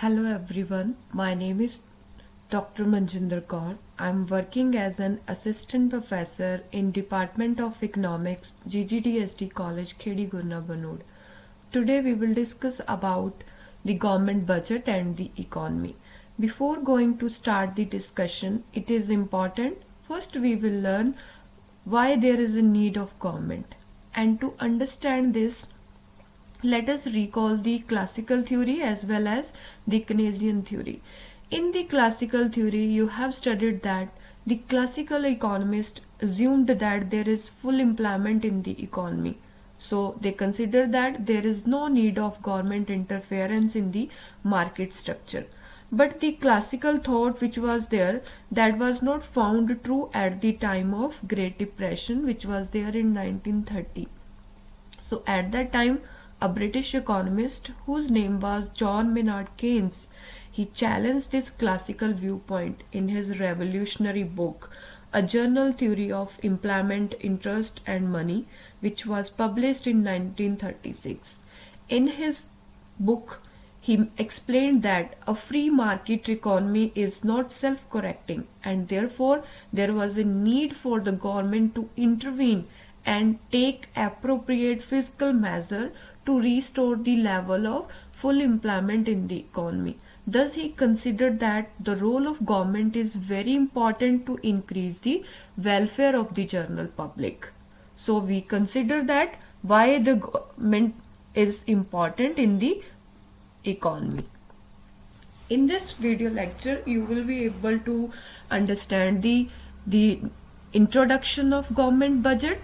Hello everyone, my name is Dr. Manjinder Kaur. I am working as an assistant professor in Department of Economics, GGDSD College, Khedi Gurna Banood. Today we will discuss about the government budget and the economy. Before going to start the discussion, it is important first we will learn why there is a need of government, and to understand this let us recall the classical theory as well as the Keynesian theory. In the classical theory, you have studied that the classical economists assumed that there is full employment in the economy. So they consider that there is no need of government interference in the market structure. But the classical thought which was there, that was not found true at the time of Great Depression, which was there in 1930. So at that time, a British economist whose name was John Maynard Keynes, he challenged this classical viewpoint in his revolutionary book, A General Theory of Employment, Interest and Money, which was published in 1936. In his book, he explained that a free market economy is not self-correcting, and therefore there was a need for the government to intervene and take appropriate fiscal measure to restore the level of full employment in the economy. Thus, he considered that the role of government is very important to increase the welfare of the general public. So, we consider that why the government is important in the economy. In this video lecture, you will be able to understand the introduction of government budget,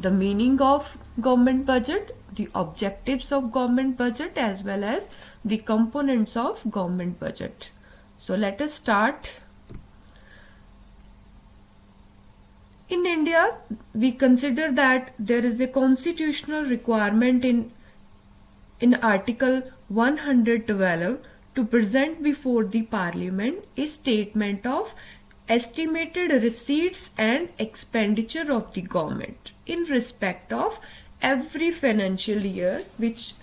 the meaning of government budget, the objectives of government budget as well as the components of government budget. So let us start. In India, we consider that there is a constitutional requirement in Article 112 to present before the Parliament a statement of estimated receipts and expenditure of the government in respect of every financial year which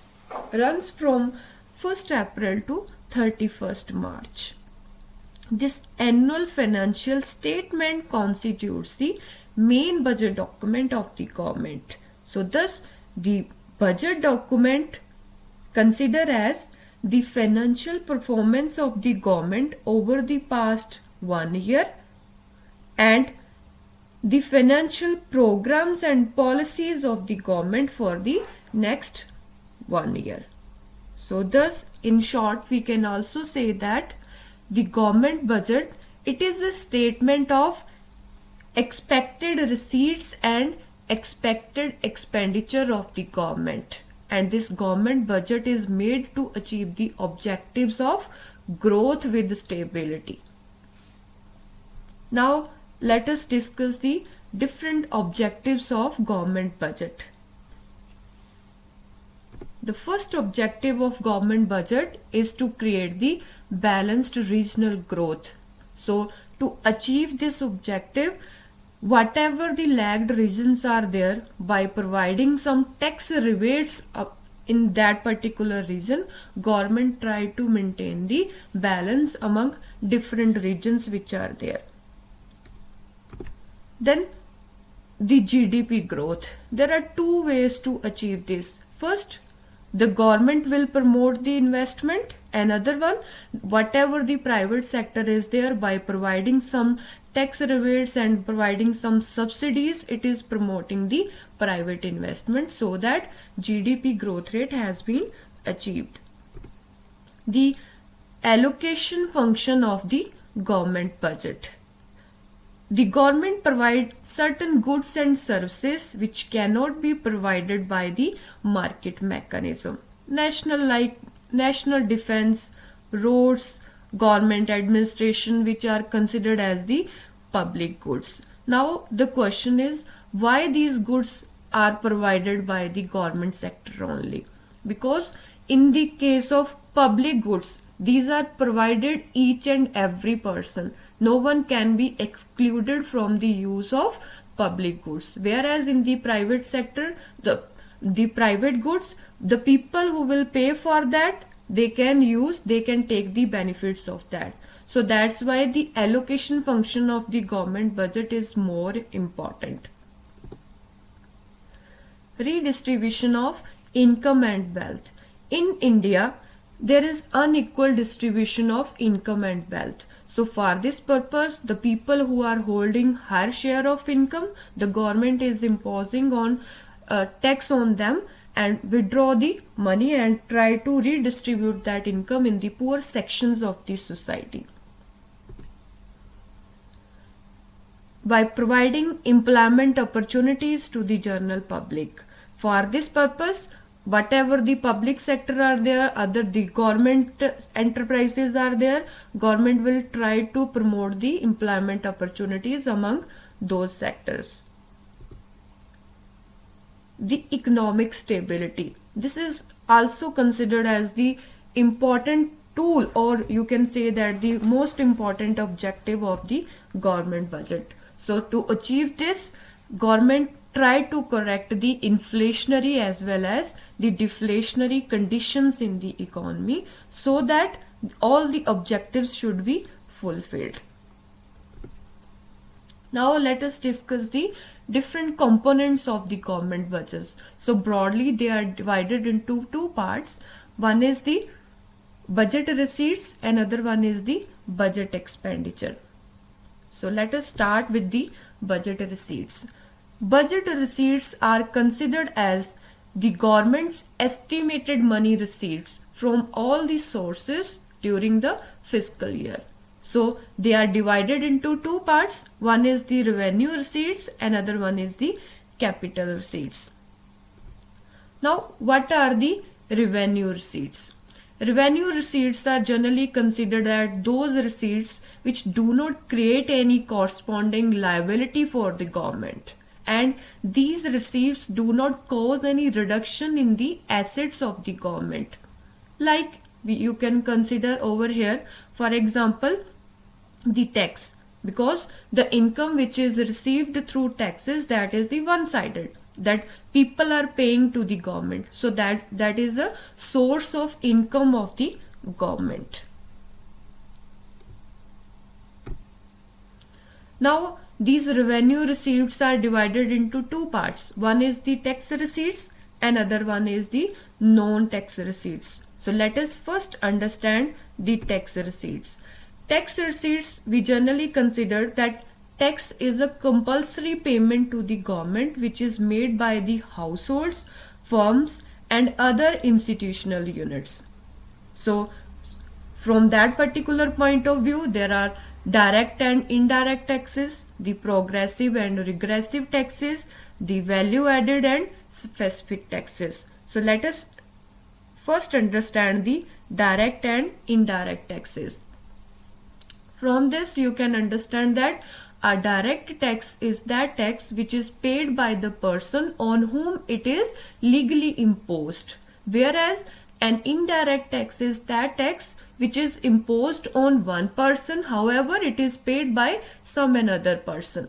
runs from 1st April to 31st March. This annual financial statement constitutes the main budget document of the government. So thus the budget document considered as the financial performance of the government over the past 1 year and the financial programs and policies of the government for the next 1 year. So thus, in short, we can also say that the government budget, it is a statement of expected receipts and expected expenditure of the government. And this government budget is made to achieve the objectives of growth with stability. Now, let us discuss the different objectives of government budget. The first objective of government budget is to create the balanced regional growth. So, to achieve this objective, whatever the lagged regions are there, by providing some tax rebates in that particular region, government try to maintain the balance among different regions which are there. Then the GDP growth. There are two ways to achieve this. First, the government will promote the investment. Another one, whatever the private sector is there, by providing some tax rebates and providing some subsidies, it is promoting the private investment so that GDP growth rate has been achieved. The allocation function of the government budget. The government provides certain goods and services which cannot be provided by the market mechanism. National defense, roads, government administration, which are considered as the public goods. Now the question is, why these goods are provided by the government sector only? Because in the case of public goods, these are provided each and every person. No one can be excluded from the use of public goods. Whereas in the private sector, the private goods, the people who will pay for that, they can take the benefits of that. So that's why the allocation function of the government budget is more important. Redistribution of income and wealth. In India, there is unequal distribution of income and wealth. So for this purpose, the people who are holding higher share of income, the government is imposing on tax on them and withdraw the money and try to redistribute that income in the poor sections of the society. By providing employment opportunities to the general public. For this purpose, whatever the public sector are there, other the government enterprises are there, government will try to promote the employment opportunities among those sectors. The economic stability. This is also considered as the important tool, or you can say that the most important objective of the government budget. So to achieve this, government try to correct the inflationary as well as the deflationary conditions in the economy so that all the objectives should be fulfilled. Now let us discuss the different components of the government budgets. So broadly they are divided into two parts. One is the budget receipts, another one is the budget expenditure. So let us start with the budget receipts. Budget receipts are considered as the government's estimated money receipts from all the sources during the fiscal year. So they are divided into two parts. One is the revenue receipts, another one is the capital receipts. Now, what are the revenue receipts? Revenue receipts are generally considered as those receipts which do not create any corresponding liability for the government, and these receipts do not cause any reduction in the assets of the government. Like you can consider over here, for example, the tax, because the income which is received through taxes, that is the one-sided, that people are paying to the government. So that is a source of income of the government. Now these revenue receipts are divided into two parts. One is the tax receipts, another one is the non-tax receipts. So let us first understand the tax receipts. Tax receipts, we generally consider that tax is a compulsory payment to the government which is made by the households, firms and other institutional units. So from that particular point of view, there are direct and indirect taxes, the progressive and regressive taxes, the value added and specific taxes. So let us first understand the direct and indirect taxes. From this you can understand that a direct tax is that tax which is paid by the person on whom it is legally imposed, whereas an indirect tax is that tax which is imposed on one person, however it is paid by some another person.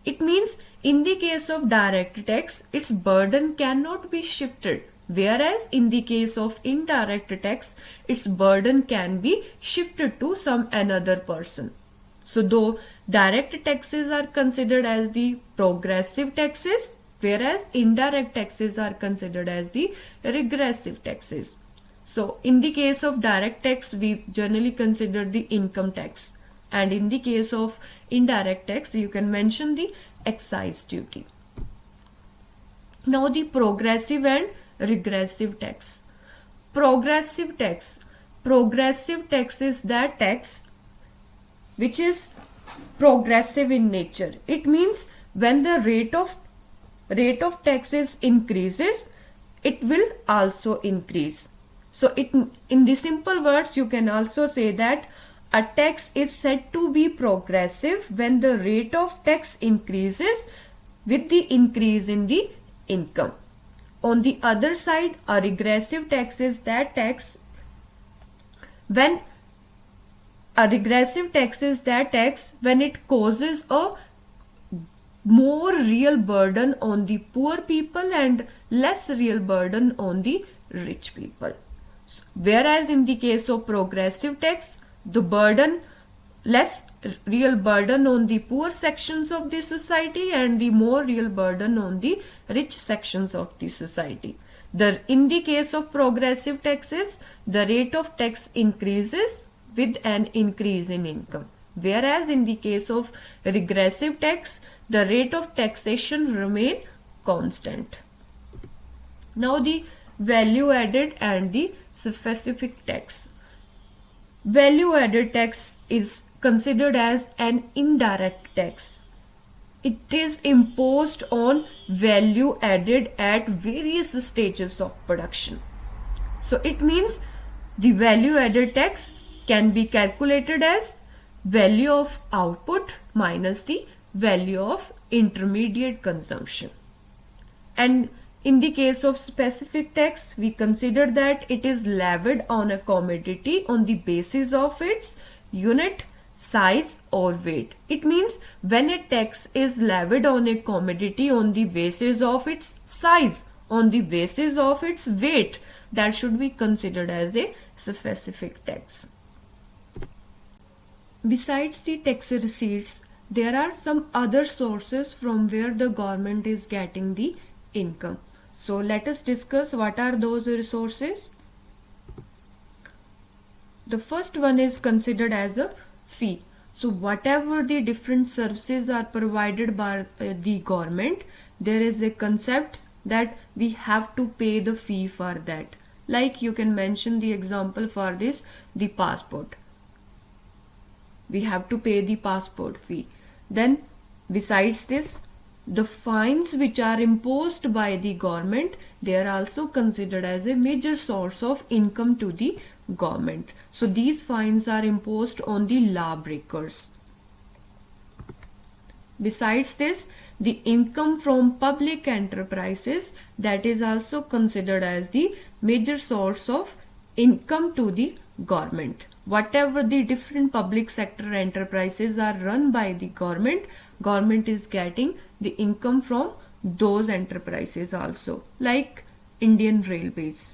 It means in the case of direct tax, its burden cannot be shifted, whereas in the case of indirect tax, its burden can be shifted to some another person. So though direct taxes are considered as the progressive taxes, whereas indirect taxes are considered as the regressive taxes. So in the case of direct tax, we generally consider the income tax, and in the case of indirect tax, you can mention the excise duty. Now the progressive and regressive tax. Progressive tax is that tax which is progressive in nature. It means when the rate of taxes increases, it will also increase. So in the simple words, you can also say that a tax is said to be progressive when the rate of tax increases with the increase in the income. On the other side, a regressive tax is that tax when it causes a more real burden on the poor people and less real burden on the rich people. Whereas in the case of progressive tax, the burden, less real burden on the poor sections of the society and the more real burden on the rich sections of the society. In the case of progressive taxes, the rate of tax increases with an increase in income. Whereas in the case of regressive tax, the rate of taxation remain constant. Now the value added and the specific tax. Value added tax is considered as an indirect tax. It is imposed on value added at various stages of production. So it means the value added tax can be calculated as value of output minus the value of intermediate consumption. And in the case of specific tax, we consider that it is levied on a commodity on the basis of its unit, size or weight. It means when a tax is levied on a commodity on the basis of its size, on the basis of its weight, that should be considered as a specific tax. Besides the tax receipts, there are some other sources from where the government is getting the income. So let us discuss what are those resources. The first one is considered as a fee. So whatever the different services are provided by the government, there is a concept that we have to pay the fee for that. Like you can mention the example for this, the passport. We have to pay the passport fee. Then besides this, the fines which are imposed by the government, they are also considered as a major source of income to the government. So these fines are imposed on the lawbreakers. Besides this, the income from public enterprises, that is also considered as the major source of income to the government. Whatever the different public sector enterprises are run by the government is getting the income from those enterprises also, like Indian Railways.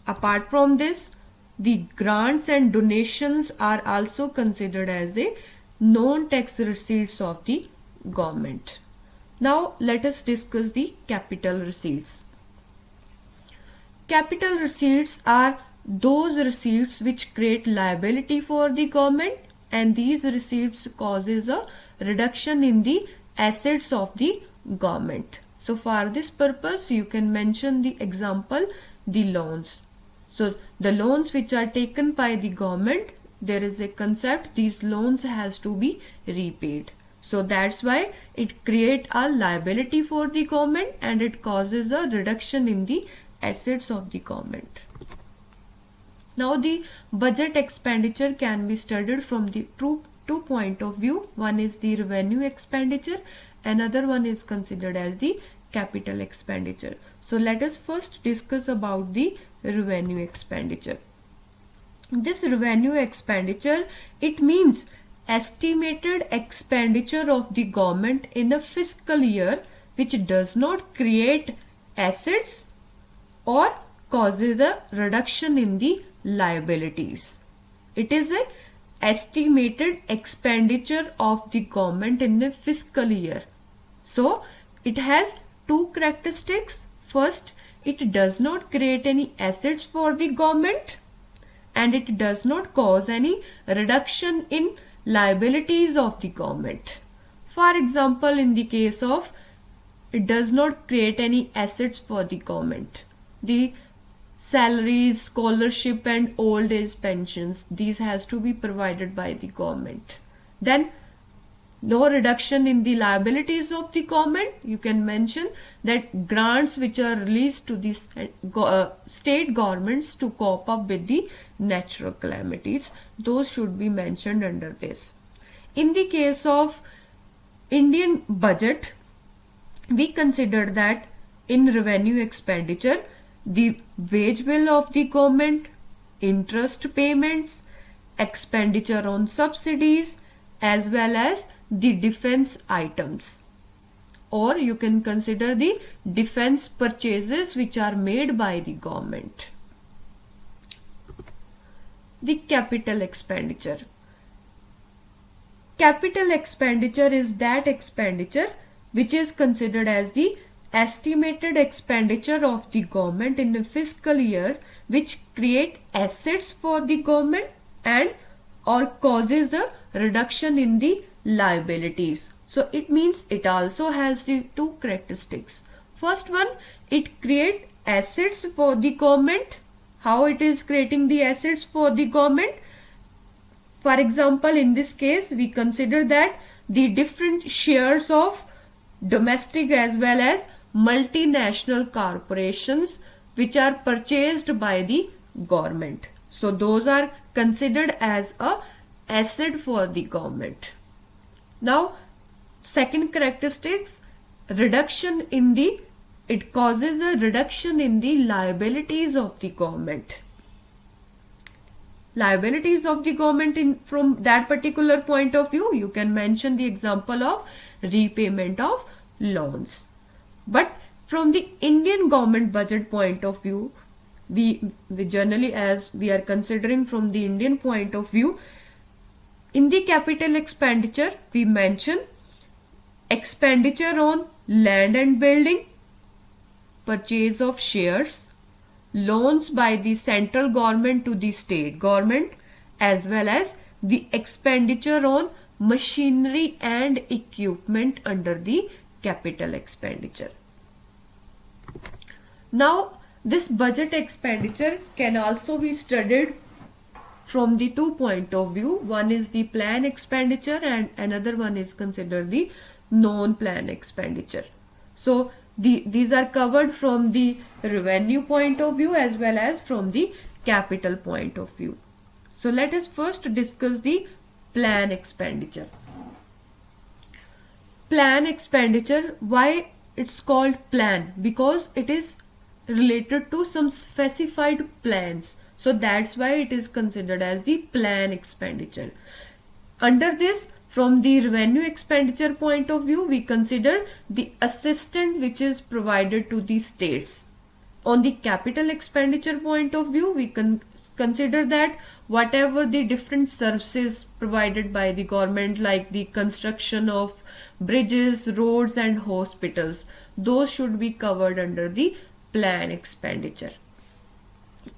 Apart from this, the grants and donations are also considered as a non-tax receipts of the government. Now let us discuss the capital receipts. Capital receipts are those receipts which create liability for the government, and these receipts causes a reduction in the assets of the government. So for this purpose, you can mention the example, the loans. So the loans which are taken by the government, there is a concept, these loans has to be repaid. So that's why it creates a liability for the government and it causes a reduction in the assets of the government. Now the budget expenditure can be studied from the two point of view. One is the revenue expenditure, another one is considered as the capital expenditure. So let us first discuss about the revenue expenditure. This revenue expenditure, it means estimated expenditure of the government in a fiscal year which does not create assets or causes a reduction in the liabilities. It is a estimated expenditure of the government in a fiscal year. So it has two characteristics. First, it does not create any assets for the government and it does not cause any reduction in liabilities of the government. For example, in the case of it does not create any assets for the government, the salaries, scholarship and old age pensions, these has to be provided by the government. Then no reduction in the liabilities of the government. You can mention that grants which are released to the state governments to cope up with the natural calamities, those should be mentioned under this. In the case of Indian budget, we consider that in revenue expenditure, the wage bill of the government, interest payments, expenditure on subsidies, as well as the defense items, or you can consider the defense purchases which are made by the government. the capital expenditure. Capital expenditure is that expenditure which is considered as the estimated expenditure of the government in a fiscal year, which create assets for the government and or causes a reduction in the liabilities. So it means it also has the two characteristics. First one, it create assets for the government. How it is creating the assets for the government? For example, in this case, we consider that the different shares of domestic as well as multinational corporations which are purchased by the government. So those are considered as a asset for the government. Now, second characteristics, reduction in the, it causes a reduction in the liabilities of the government. Liabilities of the government in from that particular point of view, you can mention the example of repayment of loans. But from the Indian government budget point of view, we generally, as we are considering from the Indian point of view, in the capital expenditure we mention expenditure on land and building, purchase of shares, loans by the central government to the state government, as well as the expenditure on machinery and equipment under the capital expenditure. Now, this budget expenditure can also be studied from the two point of view. One is the plan expenditure and another one is considered the non-plan expenditure. So these are covered from the revenue point of view as well as from the capital point of view. So let us first discuss the plan expenditure. Plan expenditure, why it's called plan? Because it is related to some specified plans. So that's why it is considered as the plan expenditure. Under this, from the revenue expenditure point of view, we consider the assistance which is provided to the states. On the capital expenditure point of view, we consider that whatever the different services provided by the government, like the construction of bridges, roads and hospitals, those should be covered under the plan expenditure.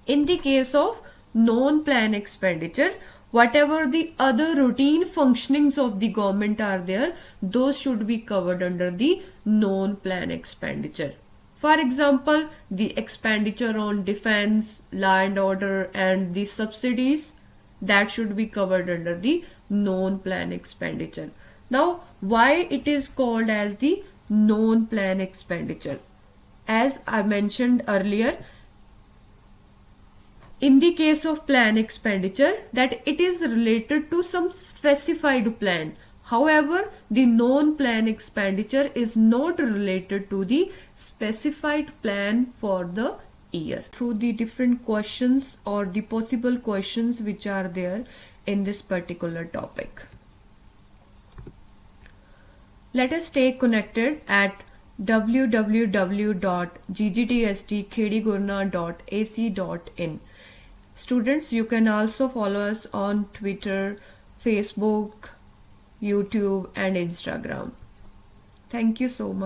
In the case of non-plan expenditure, whatever the other routine functionings of the government are there, those should be covered under the non-plan expenditure. For example, the expenditure on defense, law and order and the subsidies, that should be covered under the non-plan expenditure. Now, why it is called as the non-plan expenditure? As I mentioned earlier, in the case of plan expenditure, that it is related to some specified plan. However, the non-plan expenditure is not related to the specified plan for the year. Through the different questions or the possible questions which are there in this particular topic. Let us stay connected at www.ggtstkhedigurna.ac.in. Students, you can also follow us on Twitter, Facebook, YouTube and Instagram. Thank you so much.